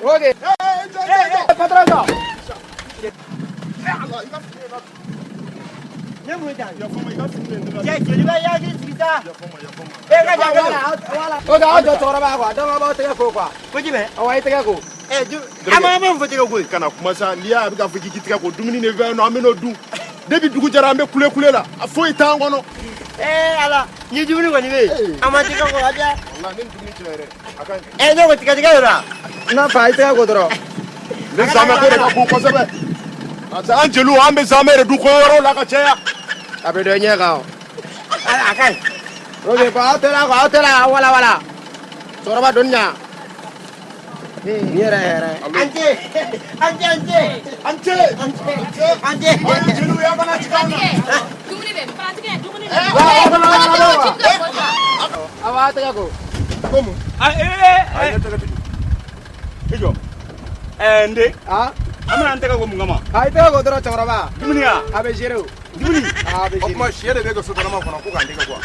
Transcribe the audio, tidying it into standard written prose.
Oke. Patron dong. Oke, cora ba kwa. Dama ba tega ko kwa. Ko jibe? Awai tega ko. Ama fo tega ko kana kuma sa liya bi ka fo ki tega ko dumuni ne ve no ameno du. Debi dugu jara ambe kule la. Afo ita ngono. Ala, ni dumuni ko ni be. Ama tega ko aja. Wallahi nin dumuni chere. Akan. No ko tega yora. Na fa tega ko doro. Ne zama ko ka ko sebe. Asa Angelu ambe zama re du ko yoro la ka cheya. Abe do nya ka. Ala akan. Oke, pa atela wala. Cora ba dunya. Ni re. Ante. Angelu ya bana chikana. Dumuni be, pratique dumuni. Awa tega ko. Como? Ijo. Nde. Ah? Amana anteka ko mungama. Ai tega ko doro cora ba. Dumuni ya. Abe jero. Dumuni. Abe O jero. kuma shere be ga sotana ma kono ko ga ndeka ko.